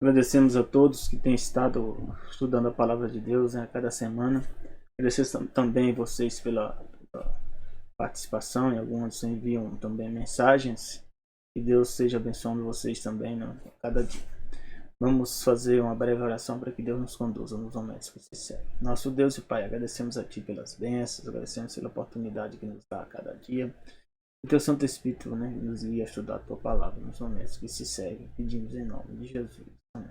Agradecemos a todos que têm estado estudando a palavra de Deus, né, a cada semana. Agradecer também vocês pela participação, e alguns enviam também mensagens. Que Deus esteja abençoando vocês também, né, a cada dia. Vamos fazer uma breve oração para que Deus nos conduza nos momentos que se seguem. Nosso Deus e Pai, agradecemos a Ti pelas bênçãos, agradecemos pela oportunidade que nos dá a cada dia. O Teu Santo Espírito, né, nos guia a estudar a Tua palavra nos momentos que se seguem. Pedimos em nome de Jesus. Amém.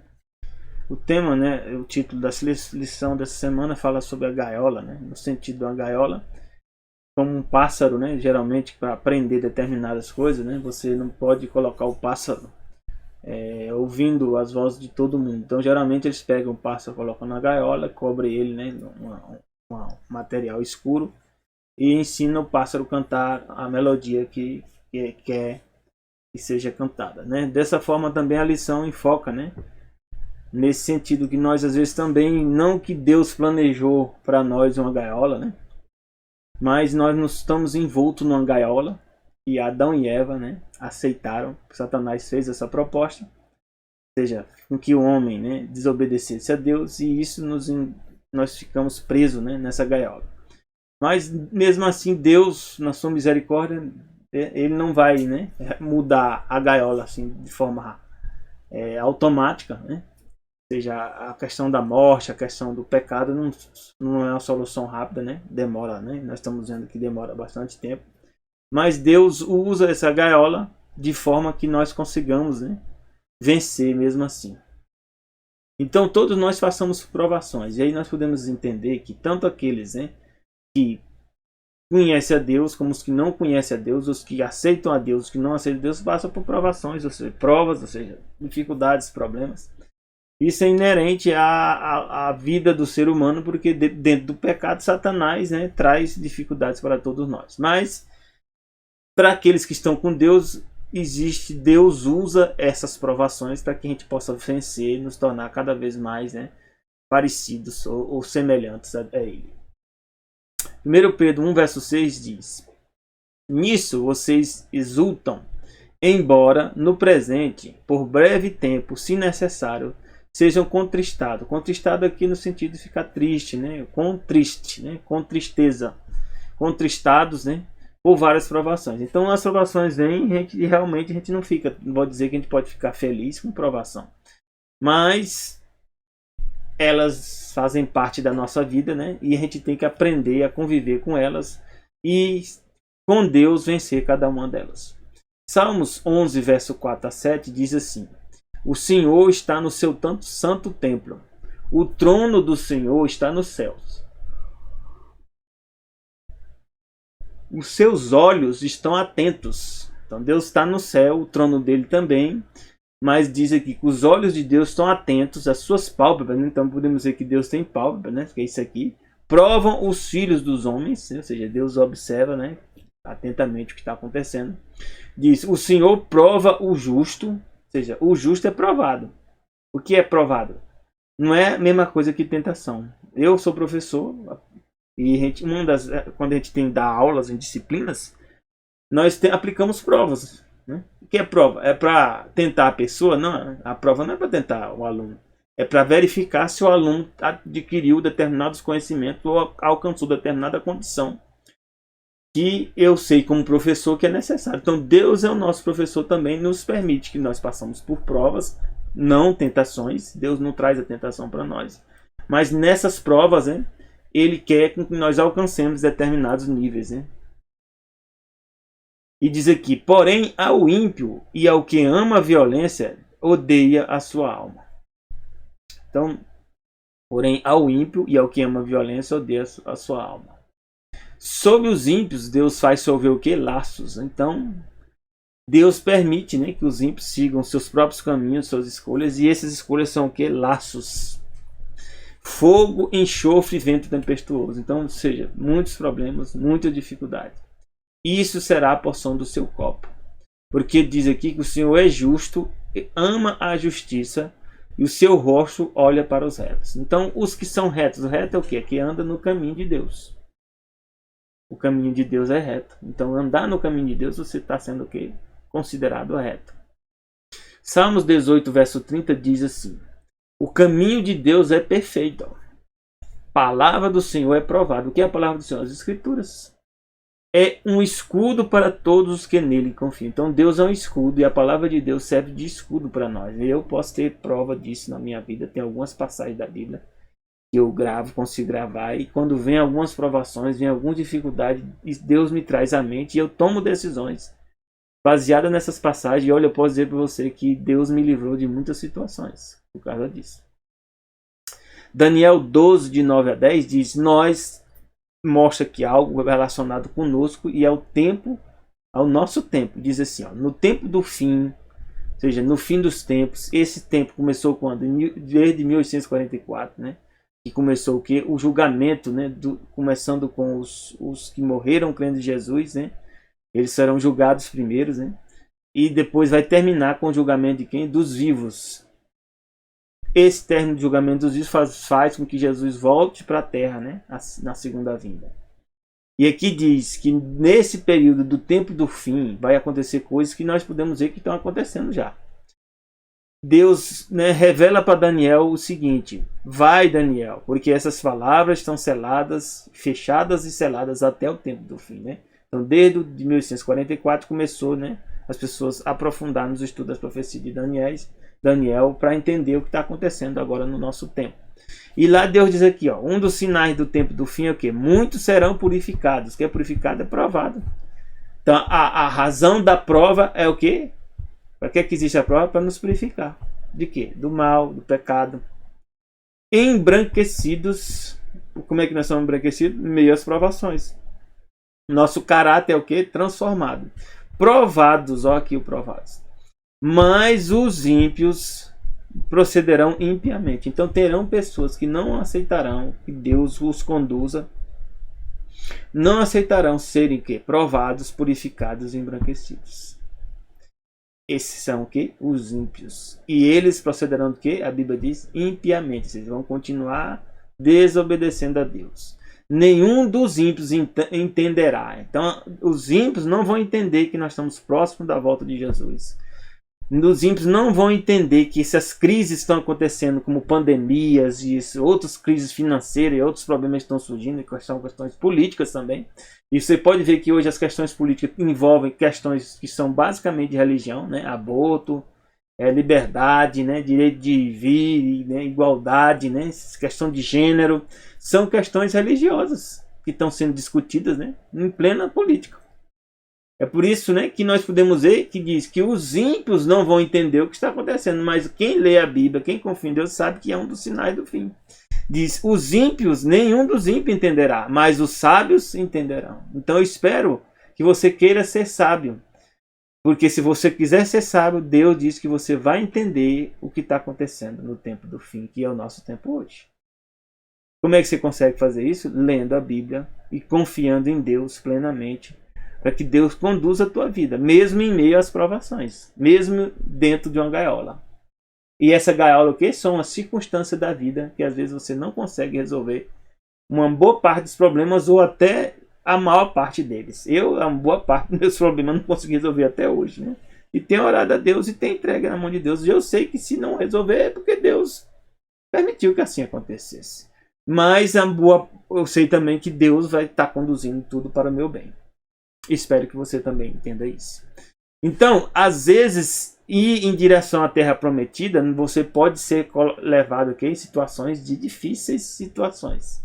O tema, né, o título da lição dessa semana fala sobre a gaiola, né, no sentido da gaiola, como um pássaro, né, geralmente para aprender determinadas coisas, né, você não pode colocar o pássaro ouvindo as vozes de todo mundo. Então, geralmente eles pegam o pássaro, colocam na gaiola, cobrem ele, né, um material escuro e ensinam o pássaro a cantar a melodia que quer que seja cantada, né. Dessa forma também a lição enfoca, né, nesse sentido que nós às vezes também, não que Deus planejou para nós uma gaiola, né, mas nós não estamos envoltos numa gaiola e Adão e Eva, né, aceitaram. Satanás fez essa proposta, ou seja, com que o homem, né, desobedecesse a Deus, e isso nós ficamos presos, né, nessa gaiola. Mas mesmo assim Deus, na sua misericórdia, ele não vai, né, mudar a gaiola assim de forma automática, né? Ou seja, a questão da morte, a questão do pecado não é uma solução rápida, né? Demora, né? Nós estamos vendo que demora bastante tempo. Mas Deus usa essa gaiola de forma que nós consigamos, né, vencer mesmo assim. Então todos nós passamos provações. E aí nós podemos entender que tanto aqueles, né, que conhecem a Deus, como os que não conhecem a Deus, os que aceitam a Deus, os que não aceitam a Deus, passam por provações, ou seja, provas, ou seja, dificuldades, problemas. Isso é inerente à vida do ser humano, porque dentro do pecado, Satanás, né, traz dificuldades para todos nós. Mas para aqueles que estão com Deus, Deus usa essas provações para que a gente possa vencer e nos tornar cada vez mais, né, parecidos ou semelhantes a Ele. 1 Pedro 1, verso 6 diz: Nisso vocês exultam, embora no presente, por breve tempo, se necessário, sejam contristados. Contristado aqui no sentido de ficar triste, né, com tristeza, contristados, né, por várias provações. Então as provações vêm e realmente a gente não fica, não vou dizer que a gente pode ficar feliz com provação, mas elas fazem parte da nossa vida, né? E a gente tem que aprender a conviver com elas e com Deus vencer cada uma delas. Salmos 11, verso 4 a 7 diz assim: O Senhor está no seu santo templo, o trono do Senhor está nos céus. Os seus olhos estão atentos. Então Deus está no céu, o trono dele também. Mas diz aqui que os olhos de Deus estão atentos às suas pálpebras. Então podemos dizer que Deus tem pálpebras, né? Que é isso aqui. Provam os filhos dos homens, né? Ou seja, Deus observa, né, atentamente o que está acontecendo. Diz: o Senhor prova o justo. Ou seja, o justo é provado. O que é provado? Não é a mesma coisa que tentação. Eu sou professor. E quando a gente tem dar aulas em disciplinas, nós aplicamos provas, né? O que é prova? É para tentar a pessoa? Não, a prova não é para tentar o aluno. É para verificar se o aluno adquiriu determinados conhecimentos ou alcançou determinada condição que eu sei como professor que é necessário. Então Deus é o nosso professor também, nos permite que nós passamos por provas, não tentações. Deus não traz a tentação para nós. Mas nessas provas, né, Ele quer que nós alcancemos determinados níveis, né? E diz aqui: porém, ao ímpio e ao que ama a violência, odeia a sua alma. Então, porém, ao ímpio e ao que ama a violência, odeia a sua alma. Sobre os ímpios, Deus faz chover o que? Laços. Então, Deus permite, né, que os ímpios sigam seus próprios caminhos, suas escolhas, e essas escolhas são o que? Laços. Fogo, enxofre e vento tempestuoso. Então, ou seja, muitos problemas, muita dificuldade. Isso será a porção do seu copo. Porque diz aqui que o Senhor é justo, ama a justiça, e o seu rosto olha para os retos. Então, os que são retos, o reto é o quê? Que anda no caminho de Deus. O caminho de Deus é reto. Então, andar no caminho de Deus, você está sendo o quê? Considerado reto. Salmos 18, verso 30 diz assim: o caminho de Deus é perfeito. A palavra do Senhor é provada. O que é a palavra do Senhor? As Escrituras. É um escudo para todos os que nele confiam. Então Deus é um escudo e a palavra de Deus serve de escudo para nós. Eu posso ter prova disso na minha vida. Tem algumas passagens da Bíblia que eu gravo, consigo gravar, e quando vem algumas provações, vem alguma dificuldade, Deus me traz à mente e eu tomo decisões baseadas nessas passagens. E olha, eu posso dizer para você que Deus me livrou de muitas situações por causa disso. Daniel 12, de 9 a 10 diz: nós mostra que algo relacionado conosco e ao tempo, ao nosso tempo. Diz assim, ó, no tempo do fim, ou seja, no fim dos tempos. Esse tempo começou quando? Desde 1844, né? Que começou o quê? O julgamento, né? Começando com os que morreram crendo em Jesus, né? Eles serão julgados primeiros, né? E depois vai terminar com o julgamento de quem? Dos vivos. Esse término de julgamento dos vivos faz com que Jesus volte para a terra, né? Na segunda vinda. E aqui diz que nesse período do tempo do fim vai acontecer coisas que nós podemos ver que estão acontecendo já. Deus, né, revela para Daniel o seguinte: vai, Daniel, porque essas palavras estão seladas, fechadas e seladas até o tempo do fim, né? Então, desde 1844 começou, né, as pessoas a aprofundar nos estudos das profecias de Daniel para entender o que está acontecendo agora no nosso tempo. E lá Deus diz aqui, ó, um dos sinais do tempo do fim é o quê? Muitos serão purificados. O que é purificado é provado. Então, a razão da prova é o quê? Para que existe a prova? Para nos purificar. De quê? Do mal, do pecado. Embranquecidos. Como é que nós somos embranquecidos? Em meio às provações. Nosso caráter é o quê? Transformado. Provados, ó aqui o provados. Mas os ímpios procederão impiamente. Então terão pessoas que não aceitarão que Deus os conduza. Não aceitarão serem quê? Provados, purificados e embranquecidos. Esses são o quê? Os ímpios. E eles procederão do quê? A Bíblia diz impiamente. Eles vão continuar desobedecendo a Deus. Nenhum dos ímpios entenderá. Então os ímpios não vão entender que nós estamos próximos da volta de Jesus. Os ímpios não vão entender que essas crises estão acontecendo, como pandemias e outras crises financeiras e outros problemas estão surgindo, que são questões políticas também. E você pode ver que hoje as questões políticas envolvem questões que são basicamente de religião, né? Aborto, liberdade, né? Direito de vir, né? Igualdade, né? Questão de gênero. São questões religiosas que estão sendo discutidas, né? Em plena política. É por isso, né, que nós podemos ver que diz que os ímpios não vão entender o que está acontecendo, mas quem lê a Bíblia, quem confia em Deus, sabe que é um dos sinais do fim. Diz, os ímpios, nenhum dos ímpios entenderá, mas os sábios entenderão. Então eu espero que você queira ser sábio, porque se você quiser ser sábio, Deus diz que você vai entender o que está acontecendo no tempo do fim, que é o nosso tempo hoje. Como é que você consegue fazer isso? Lendo a Bíblia e confiando em Deus plenamente, para que Deus conduza a tua vida, mesmo em meio às provações, mesmo dentro de uma gaiola. E essa gaiola, o que? São as circunstâncias da vida, que às vezes você não consegue resolver uma boa parte dos problemas, ou até a maior parte deles. A boa parte dos meus problemas não consegui resolver até hoje, né? E tenho orado a Deus e tenho entregue na mão de Deus. E eu sei que se não resolver é porque Deus permitiu que assim acontecesse. Mas eu sei também que Deus vai estar conduzindo tudo para o meu bem. Espero que você também entenda isso. Então, às vezes, ir em direção à terra prometida, você pode ser levado aqui em situações de difíceis situações.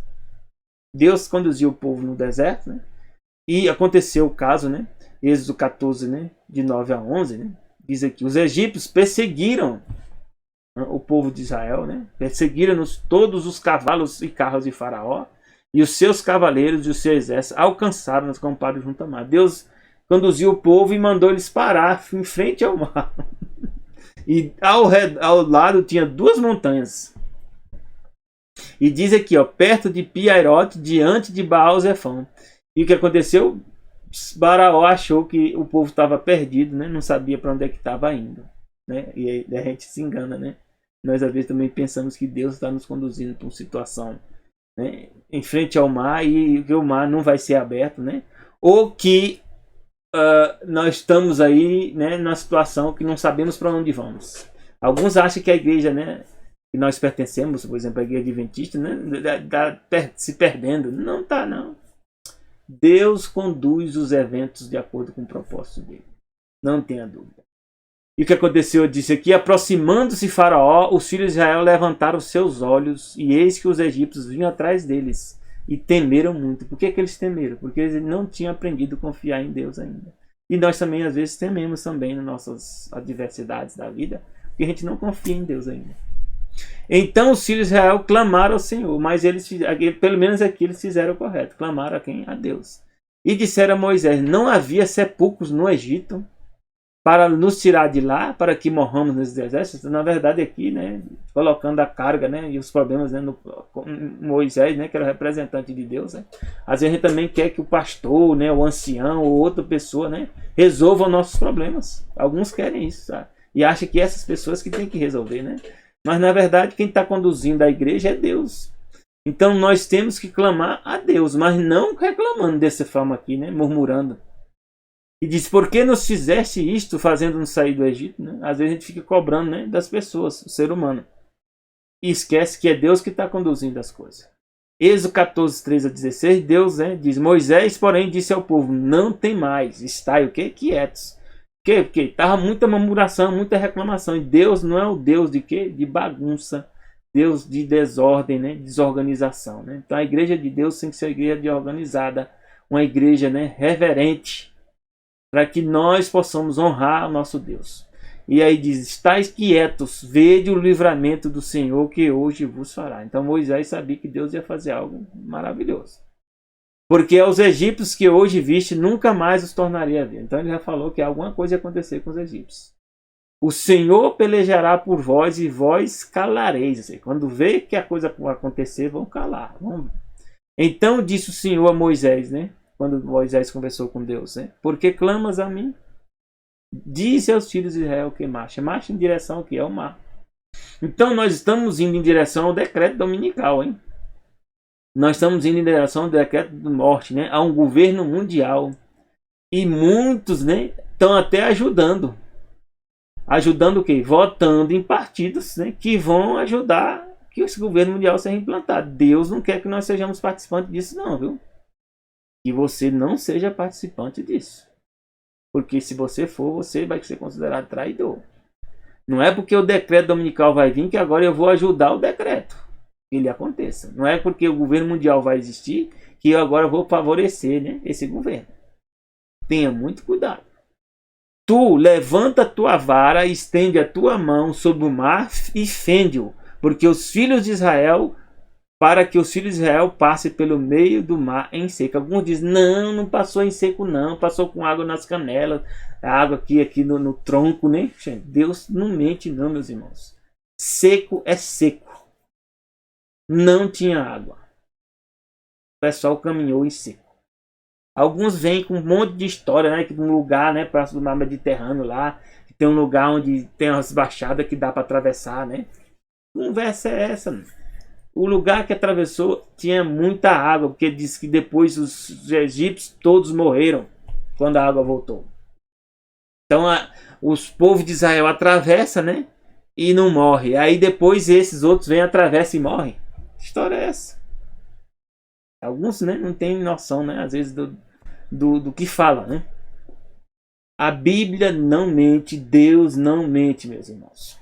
Deus conduziu o povo no deserto, né? E aconteceu o caso, né? Êxodo 14, né? De 9 a 11, né? Diz aqui, os egípcios perseguiram o povo de Israel, né? Perseguiram todos os cavalos e carros de Faraó. E os seus cavaleiros e o seu exército alcançaram os acampados junto ao mar. Deus conduziu o povo e mandou eles parar em frente ao mar. E ao lado tinha duas montanhas. E diz aqui, ó, perto de Pi-Hahirote, diante de Baal-Zefão. E o que aconteceu? Faraó achou que o povo estava perdido, né? Não sabia para onde é que estava indo. Né? E aí a gente se engana, né? Nós às vezes também pensamos que Deus está nos conduzindo para uma situação, né, em frente ao mar, e que o mar não vai ser aberto, né? Ou que nós estamos aí, né, numa situação que não sabemos para onde vamos. Alguns acham que a igreja, né, que nós pertencemos, por exemplo, a igreja adventista, né, está se perdendo. Não está, não. Deus conduz os eventos de acordo com o propósito dele. Não tenha dúvida. E o que aconteceu? Disse aqui: aproximando-se Faraó, os filhos de Israel levantaram seus olhos, e eis que os egípcios vinham atrás deles, e temeram muito. Por que eles temeram? Porque eles não tinham aprendido a confiar em Deus ainda. E nós também, às vezes, tememos também nas nossas adversidades da vida, porque a gente não confia em Deus ainda. Então os filhos de Israel clamaram ao Senhor, mas eles, pelo menos aqui, eles fizeram o correto. Clamaram a quem? A Deus. E disseram a Moisés: não havia sepulcros no Egito para nos tirar de lá, para que morramos nesse deserto. Na verdade aqui, né, colocando a carga, né, e os problemas, né, no Moisés, né, que era o representante de Deus, né. Às vezes a gente também quer que o pastor, né, o ancião ou outra pessoa, né, resolva nossos problemas. Alguns querem isso, sabe? E acham que essas pessoas que têm que resolver, né? Mas na verdade quem está conduzindo a igreja é Deus. Então nós temos que clamar a Deus, mas não reclamando dessa forma aqui, né, murmurando. E diz: por que nos fizeste isto, fazendo-nos sair do Egito? Né? Às vezes a gente fica cobrando, né, das pessoas, o ser humano. E esquece que é Deus que está conduzindo as coisas. Êxodo 14, 13 a 16, Deus, né, diz: Moisés, porém, disse ao povo: não tem mais, estai o quê? Quietos. Porque estava muita murmuração, muita reclamação. E Deus não é o Deus de quê? De bagunça. Deus de desordem, né, desorganização. Né? Então a igreja de Deus tem que ser uma igreja de organizada. Uma igreja, né, reverente, para que nós possamos honrar o nosso Deus. E aí diz: estais quietos, vede o livramento do Senhor que hoje vos fará. Então Moisés sabia que Deus ia fazer algo maravilhoso. Porque aos egípcios que hoje viste, nunca mais os tornaria a ver. Então ele já falou que alguma coisa ia acontecer com os egípcios. O Senhor pelejará por vós e vós calareis. Quando vê que a coisa vai acontecer, vão calar. Então disse o Senhor a Moisés, né? Quando Moisés conversou com Deus, né? Por que clamas a mim? Disse aos filhos de Israel que marcha. Marcha em direção ao que é o mar. Então nós estamos indo em direção ao decreto dominical, hein? Nós estamos indo em direção ao decreto de morte, né? A um governo mundial. E muitos, né, estão até ajudando. Ajudando o quê? Votando em partidos, né, que vão ajudar que esse governo mundial seja implantado. Deus não quer que nós sejamos participantes disso, não, viu? Que você não seja participante disso. Porque se você for, você vai ser considerado traidor. Não é porque o decreto dominical vai vir que agora eu vou ajudar o decreto que ele aconteça. Não é porque o governo mundial vai existir que eu agora vou favorecer, né, esse governo. Tenha muito cuidado. Tu levanta a tua vara, estende a tua mão sobre o mar e fende-o, porque os filhos de Israel, para que os filhos de Israel passem pelo meio do mar em seco. Alguns dizem: não passou em seco não, passou com água nas canelas, água aqui no tronco, né? Deus não mente não, meus irmãos. Seco é seco. Não tinha água. O pessoal caminhou em seco. Alguns vêm com um monte de história, né? Que um lugar, né, próximo do mar Mediterrâneo lá, que tem um lugar onde tem umas baixadas que dá para atravessar, né? Que conversa é essa, né? O lugar que atravessou tinha muita água, porque diz que depois os egípcios todos morreram quando a água voltou. Então os povos de Israel atravessam, né? E não morre. Aí depois esses outros vêm, atravessam e morrem. Que história é essa? Alguns, né, não têm noção, né, às vezes do que fala, né? A Bíblia não mente, Deus não mente, meus irmãos.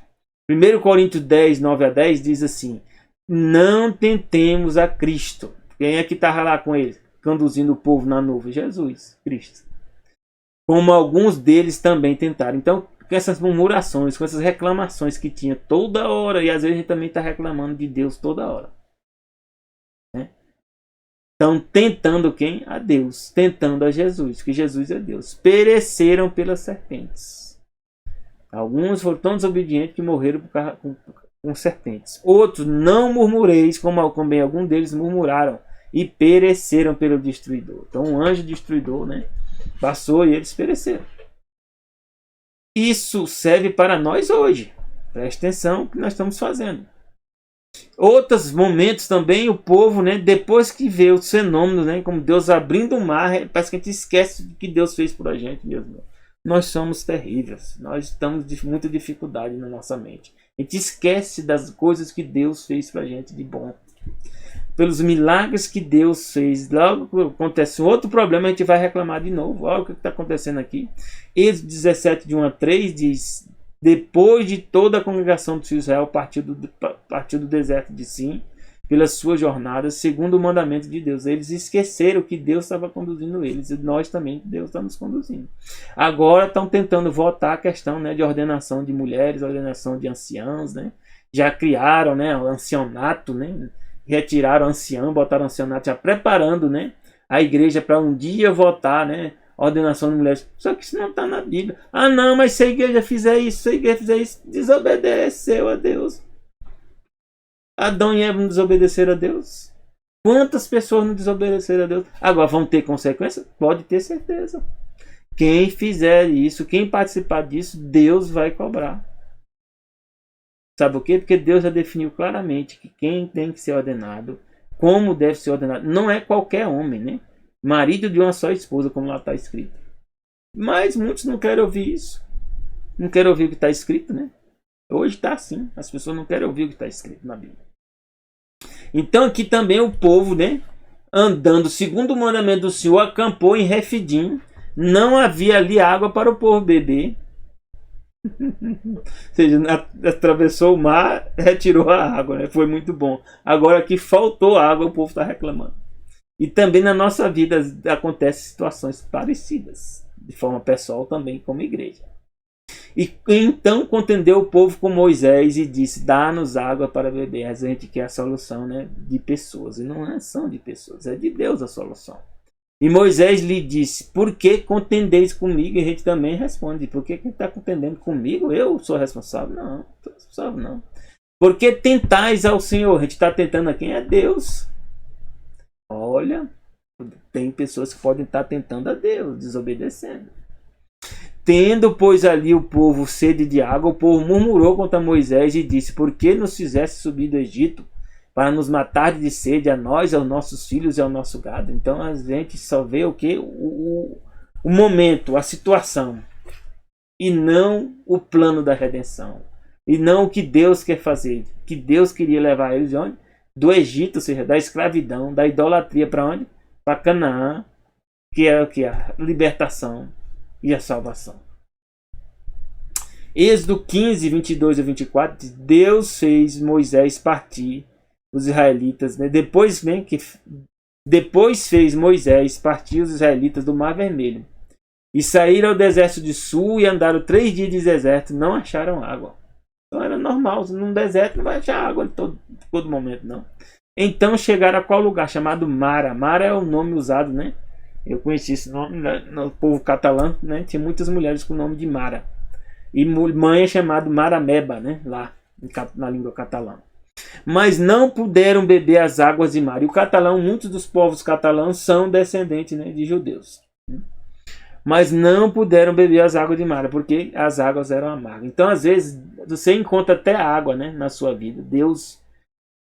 1 Coríntios 10, 9 a 10 diz assim: não tentemos a Cristo. Quem é que estava lá com ele, conduzindo o povo na nuvem? Jesus, Cristo. Como alguns deles também tentaram. Então, com essas murmurações, com essas reclamações que tinha toda hora, e às vezes a gente também está reclamando de Deus toda hora. Estão tentando quem? A Deus. Tentando a Jesus, que Jesus é Deus. Pereceram pelas serpentes. Alguns foram tão desobedientes que morreram com serpentes. Outros: não murmureis, como também alguns deles murmuraram e pereceram pelo destruidor. Então um anjo destruidor, né, passou e eles pereceram. Isso serve para nós hoje. Preste atenção no que nós estamos fazendo. Outros momentos também, o povo, né, depois que vê os fenômenos, né, como Deus abrindo o mar, parece que a gente esquece do que Deus fez por a gente mesmo. Nós somos terríveis, nós estamos de muita dificuldade na nossa mente. A gente esquece das coisas que Deus fez para a gente de bom. Pelos milagres que Deus fez. Logo acontece outro problema, a gente vai reclamar de novo. Olha o que está acontecendo aqui. Êxodo 17, de 1 a 3 diz: depois de toda a congregação de Israel partiu do deserto de Sim, pelas suas jornadas, segundo o mandamento de Deus. Eles esqueceram que Deus estava conduzindo eles, e nós também, Deus está nos conduzindo. Agora estão tentando voltar a questão, né, de ordenação de mulheres, ordenação de anciãos, né? Já criaram, né, o ancianato, né? Retiraram o ancião, botaram o ancianato, já preparando, né, a igreja para um dia votar, né, ordenação de mulheres. Só que isso não está na Bíblia. Ah, não, mas se a igreja fizer isso, se a igreja fizer isso, desobedeceu a Deus. Adão e Eva não desobedeceram a Deus? Quantas pessoas não desobedeceram a Deus? Agora vão ter consequências? Pode ter certeza. Quem fizer isso, quem participar disso, Deus vai cobrar. Sabe por quê? Porque Deus já definiu claramente que quem tem que ser ordenado, como deve ser ordenado, não é qualquer homem, né? Marido de uma só esposa, como lá está escrito. Mas muitos não querem ouvir isso. Não querem ouvir o que está escrito, né? Hoje está assim. As pessoas não querem ouvir o que está escrito na Bíblia. Então aqui também o povo, né, andando segundo o mandamento do Senhor, acampou em Refidim. Não havia ali água para o povo beber. Ou seja, atravessou o mar, retirou a água, né? Foi muito bom. Agora que faltou água, o povo está reclamando. E também na nossa vida acontecem situações parecidas, de forma pessoal também, como igreja. E então contendeu o povo com Moisés e disse: dá-nos água para beber. A gente quer a solução, né, de pessoas, e não são de pessoas, é de Deus a solução. E Moisés lhe disse: por que contendeis comigo? E a gente também responde: por que está contendendo comigo? Eu sou responsável? Não, sou responsável não. Porque tentais ao Senhor? A gente está tentando a quem? É Deus. Olha, tem pessoas que podem estar tentando a Deus, desobedecendo. Tendo, pois, ali o povo sede de água, o povo murmurou contra Moisés e disse: por que nos fizeste subir do Egito para nos matar de sede a nós, aos nossos filhos e ao nosso gado? Então a gente só vê o que? O momento, a situação, e não o plano da redenção, e não o que Deus quer fazer. Que Deus queria levar eles de onde? Do Egito, ou seja, da escravidão, da idolatria, para onde? Para Canaã, que é o que? A libertação e a salvação. Êxodo 15, 22 a 24 diz: Deus fez Moisés partir os israelitas, né? Depois fez Moisés partir os israelitas do Mar Vermelho, e saíram ao deserto de Sul e andaram 3 dias de deserto, não acharam água. Então era normal, num deserto não vai achar água todo momento, não. Então chegaram a qual lugar? Chamado Mara. Mara é o nome usado, né? Eu conheci esse nome no povo catalão, né? Tinha muitas mulheres com o nome de Mara. E mãe é chamado Marameba, né? Lá, na língua catalã. Mas não puderam beber as águas de Mara. E o catalão, muitos dos povos catalãos são descendentes, né, de judeus. Mas não puderam beber as águas de Mara, porque as águas eram amargas. Então, às vezes, você encontra até água, né, na sua vida. Deus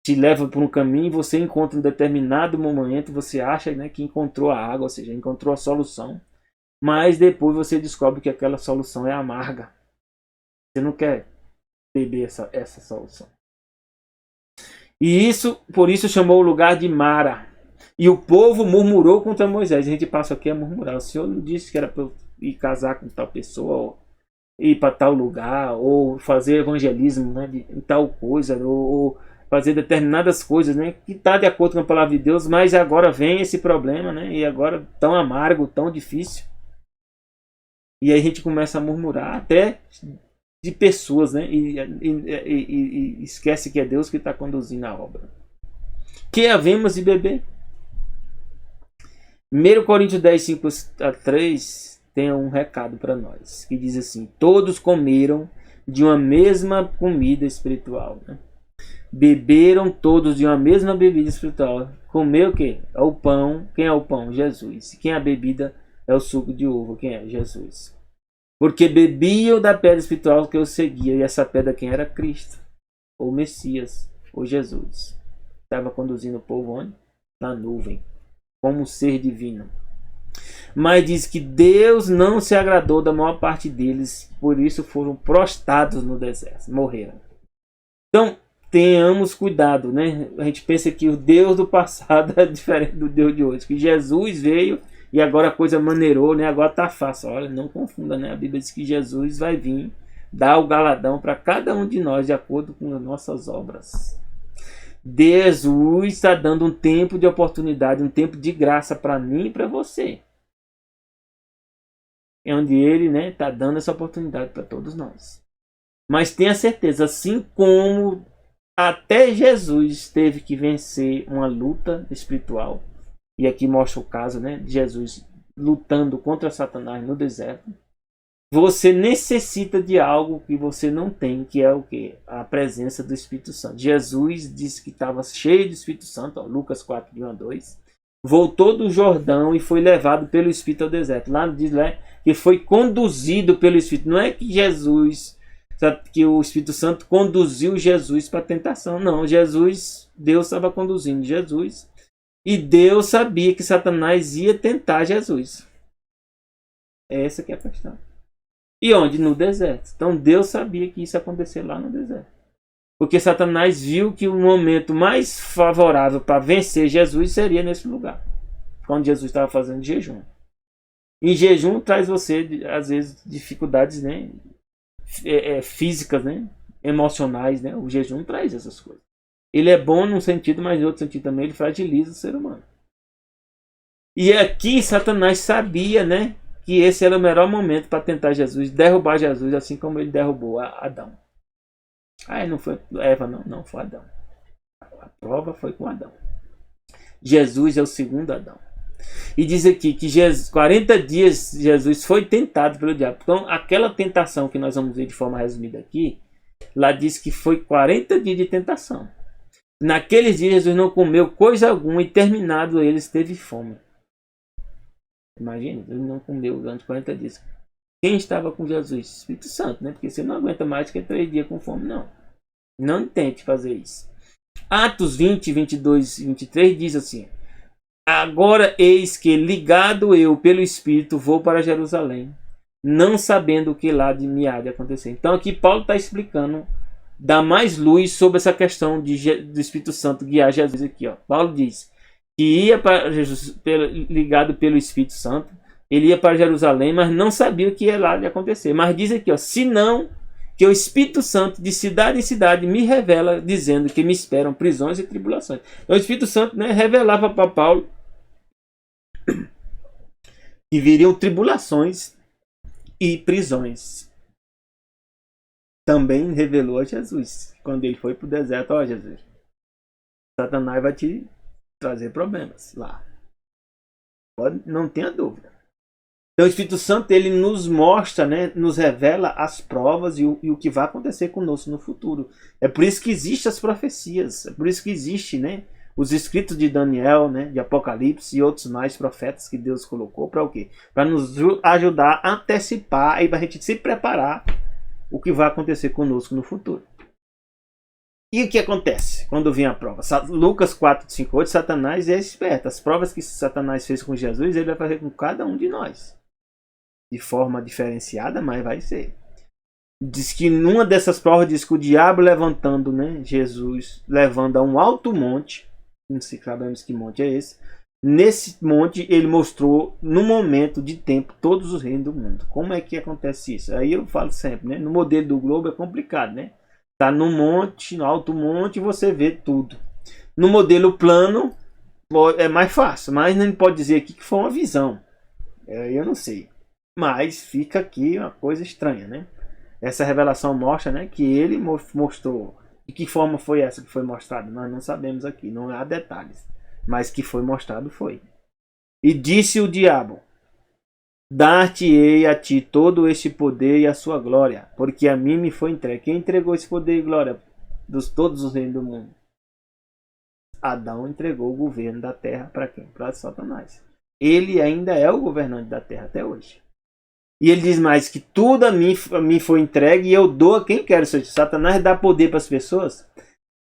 te leva por um caminho e você encontra um determinado momento, você acha, né, que encontrou a água, ou seja, encontrou a solução. Mas depois você descobre que aquela solução é amarga. Você não quer beber essa solução. E por isso chamou o lugar de Mara. E o povo murmurou contra Moisés. A gente passa aqui a murmurar. O Senhor não disse que era para eu ir casar com tal pessoa, ou ir para tal lugar, ou fazer evangelismo, né, de tal coisa, ou fazer determinadas coisas, né, que está de acordo com a palavra de Deus, mas agora vem esse problema, né, e agora tão amargo, tão difícil. E aí a gente começa a murmurar até de pessoas, né, e esquece que é Deus que está conduzindo a obra. Que havemos de beber? 1 Coríntios 10, 5 a 3 tem um recado para nós, que diz assim: todos comeram de uma mesma comida espiritual, né? Beberam todos de uma mesma bebida espiritual. Comeu o quê? É o pão. Quem é o pão? Jesus. Quem é a bebida? É o suco de uva. Quem é? Jesus. Porque bebiam da pedra espiritual que eu seguia. E essa pedra quem era? Cristo. Ou Messias. ou Jesus. Estava conduzindo o povo onde? Na nuvem, como um ser divino. Mas diz que Deus não se agradou da maior parte deles, por isso foram prostrados no deserto, morreram. Então, tenhamos cuidado, né? A gente pensa que o Deus do passado é diferente do Deus de hoje, que Jesus veio e agora a coisa maneirou, né? Agora tá fácil. Olha, não confunda, né? A Bíblia diz que Jesus vai vir dar o galadão para cada um de nós de acordo com as nossas obras. Jesus está dando um tempo de oportunidade, um tempo de graça para mim e para você. É onde ele, né, está dando essa oportunidade para todos nós. Mas tenha certeza, assim como até Jesus teve que vencer uma luta espiritual, e aqui mostra o caso, né, de Jesus lutando contra Satanás no deserto, você necessita de algo que você não tem, que é o quê? A presença do Espírito Santo. Jesus disse que estava cheio do Espírito Santo, ó, Lucas 4, de 1 a 2. Voltou do Jordão e foi levado pelo Espírito ao deserto. Lá diz lá que foi conduzido pelo Espírito. Não é que Jesus, que o Espírito Santo conduziu Jesus para a tentação. Não, Deus estava conduzindo Jesus. E Deus sabia que Satanás ia tentar Jesus. Essa que é a questão. E onde? No deserto. Então Deus sabia que isso ia acontecer lá no deserto. Porque Satanás viu que o momento mais favorável para vencer Jesus seria nesse lugar. Quando Jesus estava fazendo jejum. Em jejum traz você, às vezes, dificuldades, né? Físicas, né? Emocionais, né? O jejum traz essas coisas. Ele é bom num sentido, mas em outro sentido também ele fragiliza o ser humano. E aqui Satanás sabia, né? Que esse era o melhor momento para tentar Jesus, derrubar Jesus, assim como ele derrubou Adão. Não foi Eva, não foi Adão. A prova foi com Adão. Jesus é o segundo Adão. E diz aqui que 40 dias Jesus foi tentado pelo diabo. Então, aquela tentação que nós vamos ver de forma resumida aqui, lá diz que foi 40 dias de tentação. Naqueles dias Jesus não comeu coisa alguma e terminado eles teve fome. Imagina, ele não comeu durante 40 dias. Quem estava com Jesus? Espírito Santo, né? Porque você não aguenta mais que 3 dias com fome, não. Não tente fazer isso. Atos 20, 22 e 23 diz assim: agora eis que, ligado eu pelo Espírito, vou para Jerusalém, não sabendo o que lá de me há de acontecer. Então aqui Paulo está explicando, dá mais luz sobre essa questão do Espírito Santo guiar Jesus aqui. Ó. Paulo diz que ia para Jesus, ligado pelo Espírito Santo, ele ia para Jerusalém, mas não sabia o que ia lá de acontecer. Mas diz aqui, ó, senão que o Espírito Santo de cidade em cidade me revela, dizendo que me esperam prisões e tribulações. Então o Espírito Santo, né, revelava para Paulo que viriam tribulações e prisões. Também revelou a Jesus, quando ele foi para o deserto: ó, Jesus, Satanás vai te trazer problemas lá. Não tenha dúvida. Então o Espírito Santo, ele nos mostra, né, nos revela as provas e o que vai acontecer conosco no futuro. É por isso que existem as profecias, é por isso que existe, né, os escritos de Daniel, né, de Apocalipse e outros mais profetas que Deus colocou para o quê? Para nos ajudar a antecipar e para a gente se preparar o que vai acontecer conosco no futuro. E o que acontece quando vem a prova? Lucas 4, 5, 8, Satanás é esperto. As provas que Satanás fez com Jesus, ele vai fazer com cada um de nós. De forma diferenciada, mas vai ser. Diz que numa dessas provas, diz que o diabo levantando, né, Jesus, levando a um alto monte, não sei, sabemos que monte é esse. Nesse monte ele mostrou, no momento de tempo, todos os reinos do mundo. Como é que acontece isso? Aí eu falo sempre, né, no modelo do globo é complicado, né? Tá no monte, no alto monte, você vê tudo. No modelo plano é mais fácil, mas não pode dizer aqui que foi uma visão. Eu não sei. Mas fica aqui uma coisa estranha, né? Essa revelação mostra, né, que ele mostrou. De que forma foi essa que foi mostrada? Nós não sabemos aqui, não há detalhes. Mas que foi mostrado foi. E disse o diabo: dar-te-ei a ti todo este poder e a sua glória, porque a mim me foi entregue. Quem entregou esse poder e glória dos todos os reinos do mundo? Adão entregou o governo da terra para quem? Para Satanás. Ele ainda é o governante da terra até hoje. E ele diz mais que tudo a mim foi entregue e eu dou a quem quero. Ou seja, Satanás dá poder para as pessoas.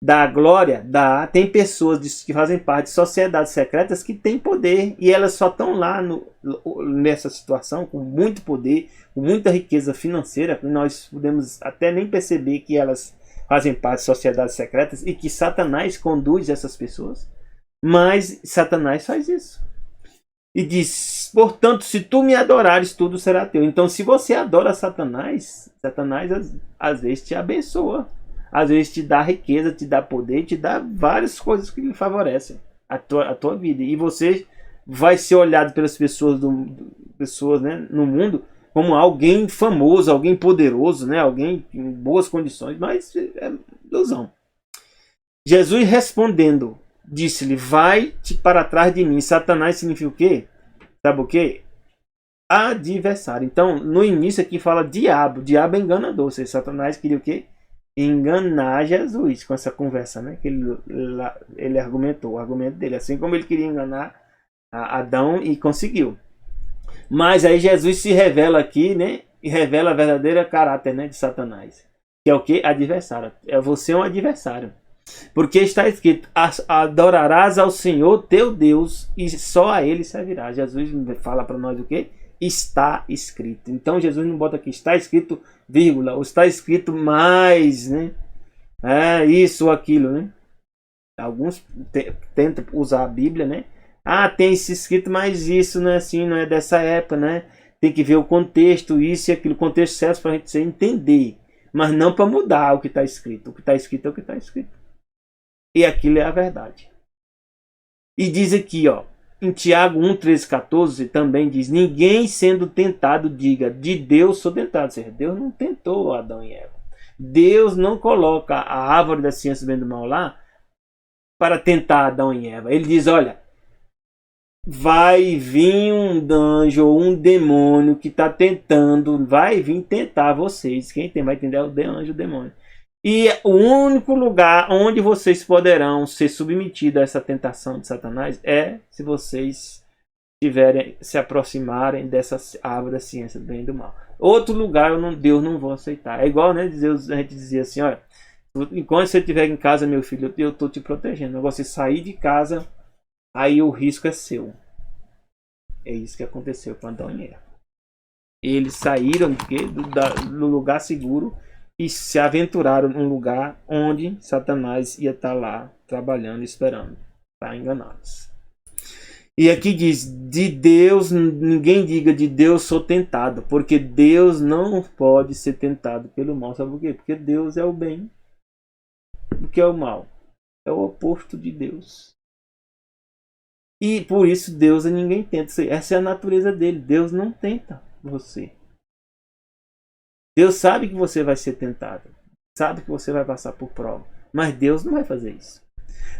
da glória, tem pessoas que fazem parte de sociedades secretas que têm poder e elas só estão lá nessa situação com muito poder, com muita riqueza financeira, que nós podemos até nem perceber que elas fazem parte de sociedades secretas e que Satanás conduz essas pessoas. Mas Satanás faz isso. E diz, portanto, se tu me adorares, tudo será teu. Então, se você adora Satanás, Satanás às vezes te abençoa. Às vezes te dá riqueza, te dá poder, te dá várias coisas que lhe favorecem a tua vida. E você vai ser olhado pelas pessoas, né, no mundo como alguém famoso, alguém poderoso, né, alguém em boas condições, mas é ilusão. Jesus respondendo, disse-lhe, vai-te para trás de mim. Satanás significa o quê? Sabe o quê? Adversário. Então, no início aqui fala diabo. Diabo é enganador. Ou seja, Satanás queria o quê? Enganar Jesus com essa conversa, né? Que ele argumentou, o argumento dele, assim como ele queria enganar Adão e conseguiu. Mas aí Jesus se revela aqui, né? E revela o verdadeiro caráter, né, de Satanás, que é o que? Adversário. Você é um adversário, porque está escrito: adorarás ao Senhor teu Deus e só a Ele servirá. Jesus fala para nós o que? Está escrito. Então Jesus não bota aqui está escrito, vírgula, ou está escrito mais, né? Isso ou aquilo, né? Alguns tentam usar a Bíblia, né? Tem isso escrito, mas isso não é assim, não é dessa época, né? Tem que ver o contexto, isso e aquilo. O contexto serve para a gente entender, mas não para mudar o que está escrito. O que está escrito é o que está escrito. E aquilo é a verdade. E diz aqui, ó, em Tiago 1, 13, 14, também diz: ninguém sendo tentado diga, de Deus sou tentado. Ou seja, Deus não tentou Adão e Eva. Deus não coloca a árvore da ciência do bem e do mal lá para tentar Adão e Eva. Ele diz, olha, vai vir um anjo ou um demônio que está tentando, vai vir tentar vocês. Quem vai entender é o anjo, o demônio. E o único lugar onde vocês poderão ser submetidos a essa tentação de Satanás é se vocês se aproximarem dessa árvore da ciência do bem e do mal. Outro lugar Deus não vai aceitar. É igual, né, a gente dizia assim, olha, enquanto você estiver em casa, meu filho, eu estou te protegendo. Agora você sair de casa, aí o risco é seu. É isso que aconteceu com Adão e Eva. Eles saíram do lugar seguro e se aventuraram num lugar onde Satanás ia estar lá trabalhando, esperando para enganá-los. E aqui diz, de Deus, ninguém diga de Deus sou tentado, porque Deus não pode ser tentado pelo mal. Sabe por quê? Porque Deus é o bem. O que é o mal? É o oposto de Deus. E por isso Deus ninguém tenta. Essa é a natureza dele. Deus não tenta você. Deus sabe que você vai ser tentado. Sabe que você vai passar por prova. Mas Deus não vai fazer isso.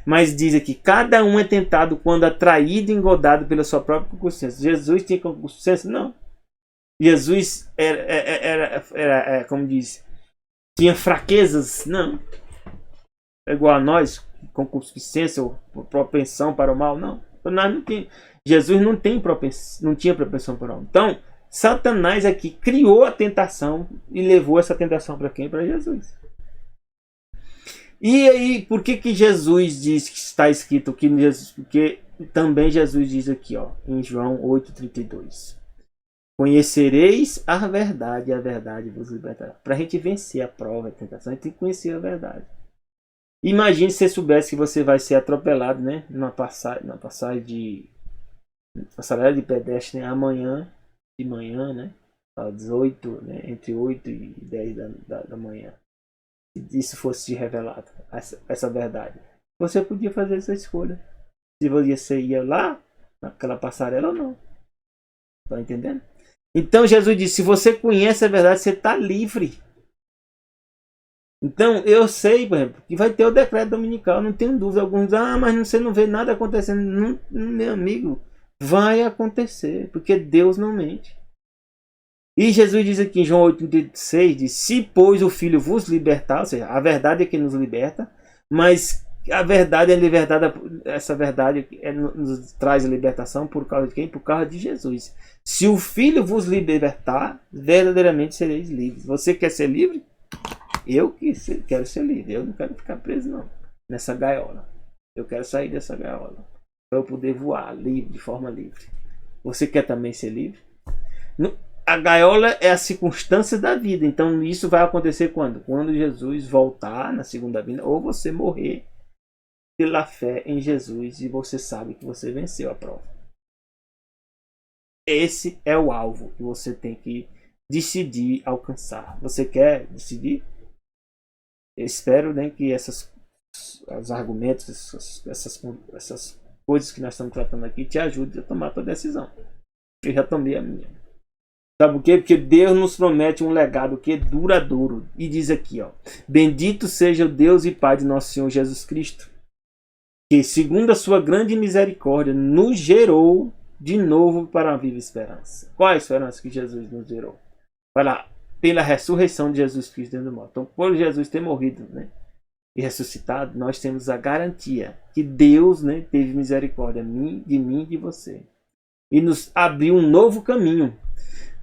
Mas diz aqui, cada um é tentado quando atraído e engodado pela sua própria concupiscência. Jesus tinha concupiscência? Não. Jesus era como diz, tinha fraquezas? Não. É igual a nós, concupiscência ou propensão para o mal? Não. Jesus não tinha propensão para o mal. Então, Satanás aqui criou a tentação e levou essa tentação para quem? Para Jesus. E aí, por que Jesus diz que está escrito que Jesus, porque também Jesus diz aqui, ó, em João 8,32. Conhecereis a verdade e a verdade vos libertará. Para a gente vencer a prova, a tentação, a gente tem que conhecer a verdade. Imagine se você soubesse que você vai ser atropelado, né, na passagem de passarela de pedestre, né, amanhã de manhã, né, às 8, né, entre 8 e 10 da manhã. Se isso fosse revelado, essa verdade, você podia fazer essa escolha. Se você ia lá naquela passarela ou não. Tá entendendo? Então Jesus disse, se você conhece a verdade, você está livre. Então eu sei, por exemplo, que vai ter o decreto dominical, não tenho dúvida. Alguns, mas você não vê nada acontecendo. Não, meu amigo, vai acontecer, porque Deus não mente. E Jesus diz aqui em João 8,36, diz, se pois o Filho vos libertar, ou seja, a verdade é que nos liberta, mas a verdade é libertada, essa verdade nos traz a libertação por causa de quem? Por causa de Jesus. Se o Filho vos libertar, verdadeiramente sereis livres. Você quer ser livre? Eu quero ser livre, eu não quero ficar preso não. nessa gaiola. Eu quero sair dessa gaiola para eu poder voar livre, de forma livre. Você quer também ser livre? A gaiola é a circunstância da vida. Então isso vai acontecer quando? Quando Jesus voltar na segunda vinda, ou você morrer pela fé em Jesus e você sabe que você venceu a prova. Esse é o alvo que você tem que decidir alcançar. Você quer decidir? Eu espero, né, que os argumentos, essas coisas que nós estamos tratando aqui te ajudem a tomar a tua decisão. Eu já tomei a minha. Sabe por quê? Porque Deus nos promete um legado que é duradouro. E diz aqui, ó: bendito seja o Deus e Pai de nosso Senhor Jesus Cristo, que segundo a sua grande misericórdia nos gerou de novo para a viva esperança. Qual é a esperança que Jesus nos gerou? Pela ressurreição de Jesus Cristo dentro do morto. Então, por Jesus ter morrido, né, e ressuscitado, nós temos a garantia que Deus, né, teve misericórdia de mim e de você. E nos abriu um novo caminho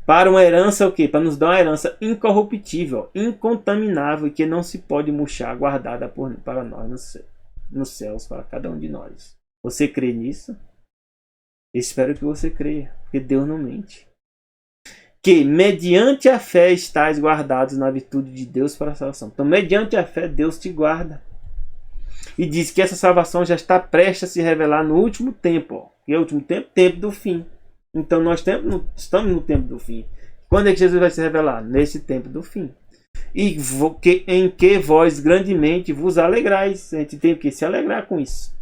para uma herança, o quê? Para nos dar uma herança incorruptível, incontaminável e que não se pode murchar, guardada para nós nos céus, para cada um de nós. Você crê nisso? Espero que você creia, porque Deus não mente. Que mediante a fé estáis guardados na virtude de Deus para a salvação. Então, mediante a fé, Deus te guarda. E diz que essa salvação já está prestes a se revelar no último tempo. Ó. E é o último tempo? Tempo do fim. Então, nós estamos no tempo do fim. Quando é que Jesus vai se revelar? Nesse tempo do fim. E em que vós grandemente vos alegrais. A gente tem que se alegrar com isso.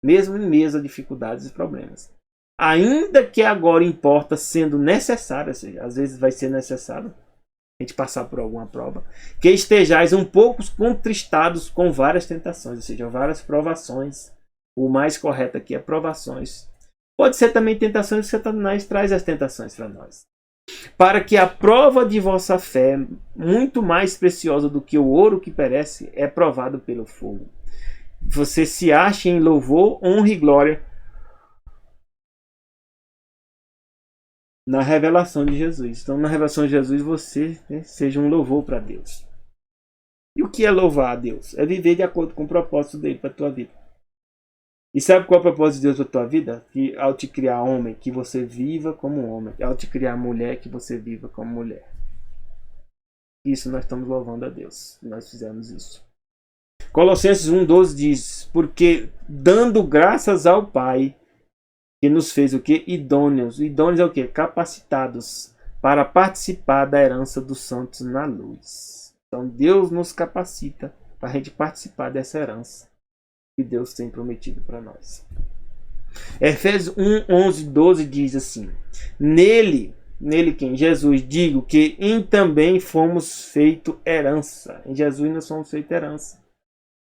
Mesmo em meio a dificuldades e problemas. Ainda que agora importa sendo necessário, ou seja, às vezes vai ser necessário a gente passar por alguma prova, que estejais um pouco contristados com várias tentações, ou seja, várias provações. O mais correto aqui é provações. Pode ser também tentações, que Satanás traz as tentações para nós. Para que a prova de vossa fé, muito mais preciosa do que o ouro que perece, é provado pelo fogo. Você se ache em louvor, honra e glória na revelação de Jesus. Então, na revelação de Jesus, você, né, seja um louvor para Deus. E o que é louvar a Deus? É viver de acordo com o propósito dele para a tua vida. E sabe qual é o propósito de Deus para a tua vida? Que ao te criar homem, que você viva como homem. Ao te criar mulher, que você viva como mulher. Isso nós estamos louvando a Deus. Nós fizemos isso. Colossenses 1,12 diz: porque dando graças ao Pai, que nos fez o quê? Idôneos. Idôneos é o quê? Capacitados para participar da herança dos santos na luz. Então Deus nos capacita para a gente participar dessa herança que Deus tem prometido para nós. Efésios 1:11-12 diz assim: Nele quem? Jesus, digo que em também fomos feito herança. Em Jesus nós somos feito herança.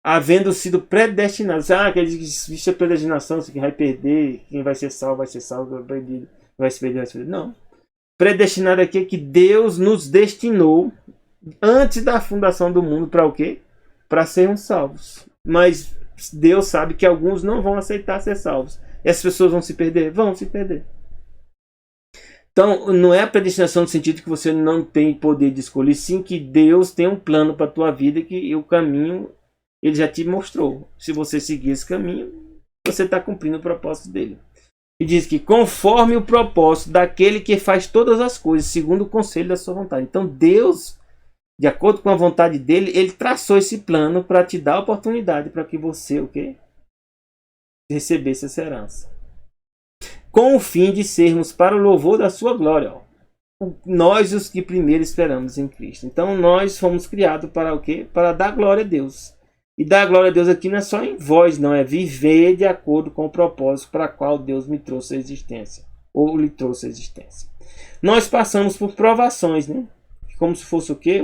Havendo sido predestinados. Quer dizer que isso é predestinação, que vai perder, quem vai ser salvo, vai se perder. Não. Predestinado aqui é que Deus nos destinou antes da fundação do mundo para o quê? Para sermos salvos. Mas Deus sabe que alguns não vão aceitar ser salvos. E as pessoas vão se perder? Vão se perder. Então, não é a predestinação no sentido que você não tem poder de escolher, sim que Deus tem um plano para a tua vida e o caminho Ele já te mostrou. Se você seguir esse caminho, você está cumprindo o propósito dele. E diz que conforme o propósito daquele que faz todas as coisas, segundo o conselho da sua vontade. Então Deus, de acordo com a vontade dele, ele traçou esse plano para te dar a oportunidade para que você, o quê? Recebesse essa herança. Com o fim de sermos para o louvor da sua glória. Nós os que primeiro esperamos em Cristo. Então nós fomos criados para o quê? Para dar glória a Deus. E dar glória a Deus aqui não é só em voz, não. É viver de acordo com o propósito para qual Deus me trouxe a existência. Ou lhe trouxe a existência. Nós passamos por provações, né? Como se fosse o quê?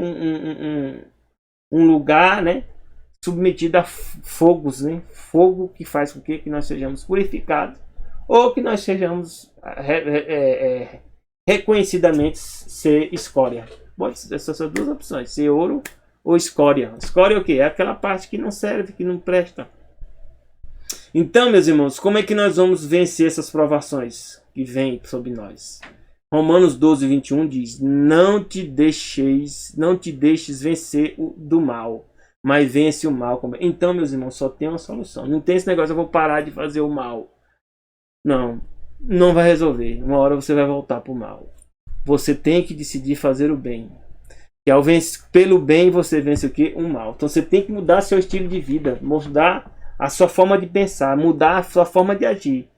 Um lugar, né? Submetido a fogos, né? Fogo que faz com que nós sejamos purificados. Ou que nós sejamos reconhecidamente ser escória. Essas são duas opções. Ser ouro ou escória. Escória é o quê? É aquela parte que não serve, que não presta. Então, meus irmãos, como é que nós vamos vencer essas provações que vêm sobre nós? Romanos 12:21 diz: não te deixes vencer do mal, mas vence o mal com o bem. Então, meus irmãos, só tem uma solução. Não tem esse negócio, eu vou parar de fazer o mal. Não, não vai resolver. Uma hora você vai voltar para o mal. Você tem que decidir fazer o bem. E ao vencer pelo bem, você vence o quê? O mal. Então você tem que mudar seu estilo de vida, mudar a sua forma de pensar, mudar a sua forma de agir.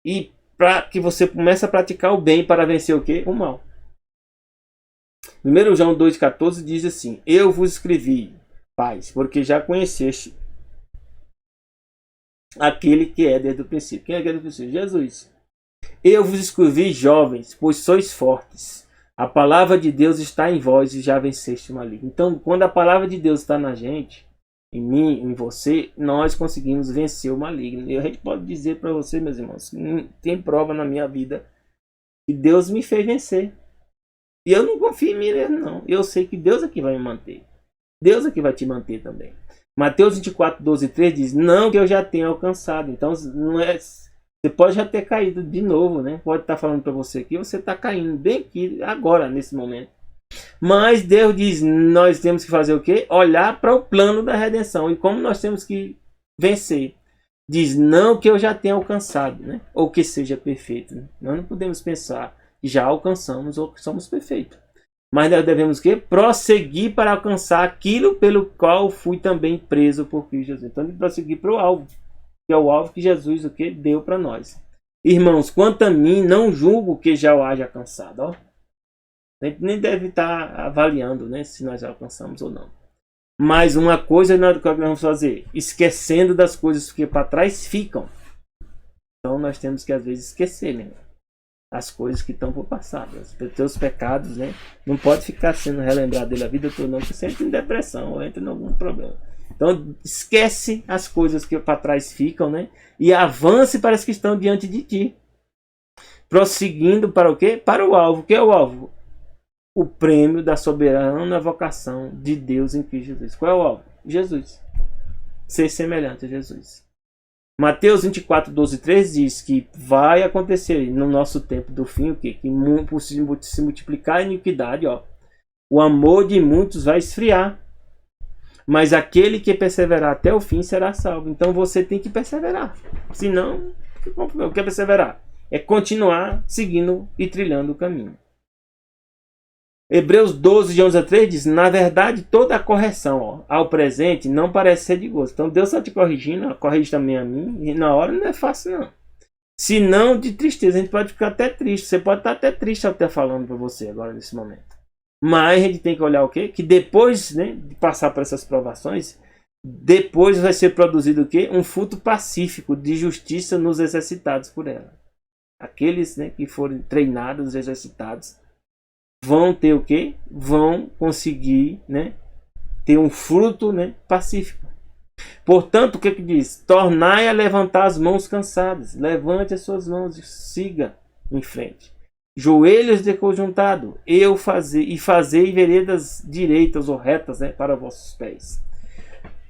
E para que você comece a praticar o bem para vencer o quê? O mal. 1 João 2,14 diz assim: eu vos escrevi, pais, porque já conheceste aquele que é desde o princípio. Quem é desde o princípio? Jesus. Eu vos escrevi, jovens, pois sois fortes. A palavra de Deus está em vós e já venceste o maligno. Então, quando a palavra de Deus está na gente, em mim, em você, nós conseguimos vencer o maligno. E a gente pode dizer para você, meus irmãos, tem prova na minha vida que Deus me fez vencer. E eu não confio em mim mesmo, não. Eu sei que Deus é que vai me manter. Deus é que vai te manter também. Mateus 24, 12 e 3 diz: não que eu já tenha alcançado. Então, não é... Você pode já ter caído de novo, né? Pode estar falando para você que você está caindo bem aqui, agora, nesse momento. Mas Deus diz, nós temos que fazer o quê? Olhar para o plano da redenção. E como nós temos que vencer. Diz, não que eu já tenha alcançado, né? Ou que seja perfeito. Né? Nós não podemos pensar que já alcançamos ou que somos perfeitos. Mas nós devemos o quê? Prosseguir para alcançar aquilo pelo qual fui também preso por Cristo Jesus. Então, prosseguir para o alvo. Que é o alvo que Jesus o que deu para nós. Irmãos, quanto a mim, não julgo que já o haja alcançado. Ó. A gente nem deve estar avaliando, né, se nós já alcançamos ou não. Mas uma coisa nós vamos fazer, esquecendo das coisas que para trás ficam. Então nós temos que às vezes esquecer, né, as coisas que estão por passar. Os teus pecados, né, não pode ficar sendo relembrado dele a vida toda, não, porque você entra em depressão ou entra em algum problema. Então esquece as coisas que para trás ficam, né? E avance para as que estão diante de ti. Prosseguindo para o quê? Para o alvo. O que é o alvo? O prêmio da soberana vocação de Deus em Cristo Jesus. Qual é o alvo? Jesus. Ser semelhante a Jesus. Mateus 24, 12 e 13 diz que vai acontecer no nosso tempo do fim o quê? Que por se multiplicar a iniquidade, ó, o amor de muitos vai esfriar. Mas aquele que perseverar até o fim será salvo. Então você tem que perseverar. Senão, o que é perseverar? É continuar seguindo e trilhando o caminho. Hebreus 12, de 11 a 3 diz: na verdade, toda a correção, ó, ao presente não parece ser de gosto. Então Deus está te corrigindo, ó, corrige também a mim. E na hora não é fácil, não. Se não, de tristeza. A gente pode ficar até triste. Você pode estar até triste até falando para você agora nesse momento. Mas a gente tem que olhar o quê? Que depois, né, de passar por essas provações, depois vai ser produzido o quê? Um fruto pacífico de justiça nos exercitados por ela. Aqueles, né, que forem treinados, exercitados, vão ter o quê? Vão conseguir, né, ter um fruto, né, pacífico. Portanto, o que diz? Tornai a levantar as mãos cansadas. Levante as suas mãos e siga em frente. Joelhos deconjuntados, fazei veredas direitas ou retas, né, para vossos pés,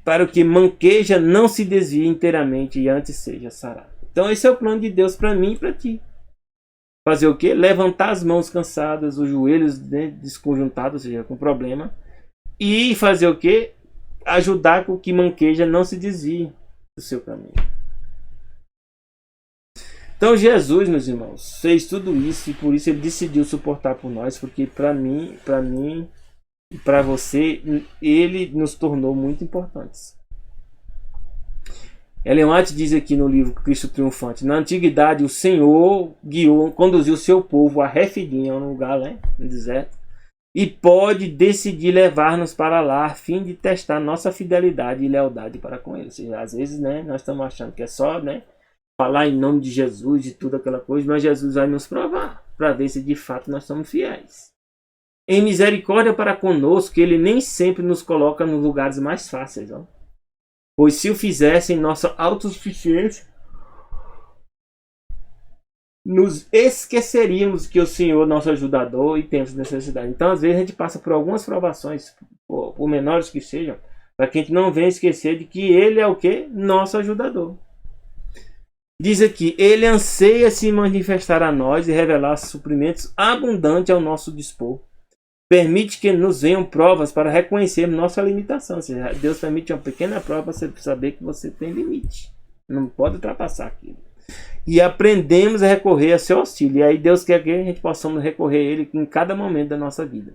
para que manqueja não se desvie inteiramente e antes seja sarado. Então esse é o plano de Deus para mim e para ti. Fazer o quê? Levantar as mãos cansadas, os joelhos, né, desconjuntados, ou seja, com problema, e fazer o quê? Ajudar com que manqueja não se desvie do seu caminho. Então Jesus, meus irmãos, fez tudo isso e por isso ele decidiu suportar por nós, porque para mim e para você, ele nos tornou muito importantes. Ellen White diz aqui no livro Cristo Triunfante: na antiguidade o Senhor conduziu o seu povo a Refidim, um lugar, né, no deserto, e pode decidir levar-nos para lá a fim de testar nossa fidelidade e lealdade para com ele. Ou seja, às vezes, né, nós estamos achando que é só, né, falar em nome de Jesus e tudo aquela coisa, mas Jesus vai nos provar para ver se de fato nós somos fiéis. Em misericórdia para conosco, ele nem sempre nos coloca nos lugares mais fáceis, ó. Pois se o fizessem, nossa autossuficiência, nos esqueceríamos que o Senhor é nosso ajudador e temos necessidade. Então, às vezes, a gente passa por algumas provações, por menores que sejam, para que a gente não venha esquecer de que ele é o quê? Nosso ajudador. Diz aqui: ele anseia se manifestar a nós e revelar suprimentos abundantes ao nosso dispor, permite que nos venham provas para reconhecermos nossa limitação. Ou seja, Deus permite uma pequena prova para você saber que você tem limite. Não pode ultrapassar aquilo. E aprendemos a recorrer a seu auxílio. E aí Deus quer que a gente possamos recorrer a Ele em cada momento da nossa vida.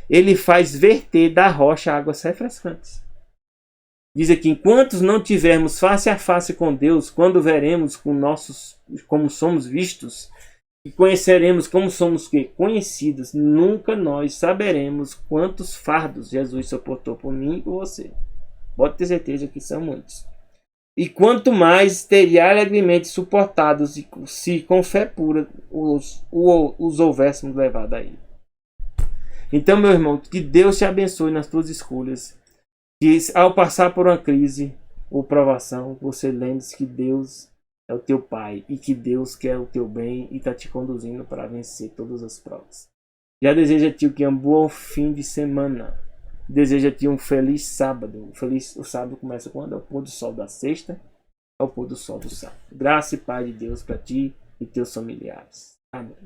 Ele faz verter da rocha águas refrescantes. Diz aqui, enquanto não tivermos face a face com Deus, quando veremos como somos vistos, e conheceremos como somos conhecidos, nunca nós saberemos quantos fardos Jesus suportou por mim e por você. Pode ter certeza que são muitos. E quanto mais teria alegremente suportados se com fé pura os houvéssemos levado a Ele. Então, meu irmão, que Deus te abençoe nas tuas escolhas. Que ao passar por uma crise ou provação, você lembre-se que Deus é o teu Pai e que Deus quer o teu bem e está te conduzindo para vencer todas as provas. Já desejo a ti um bom fim de semana. Desejo a ti um feliz sábado. O sábado começa quando? Ao pôr do sol da sexta ao pôr do sol do sábado. Graça e paz de Deus para ti e teus familiares. Amém.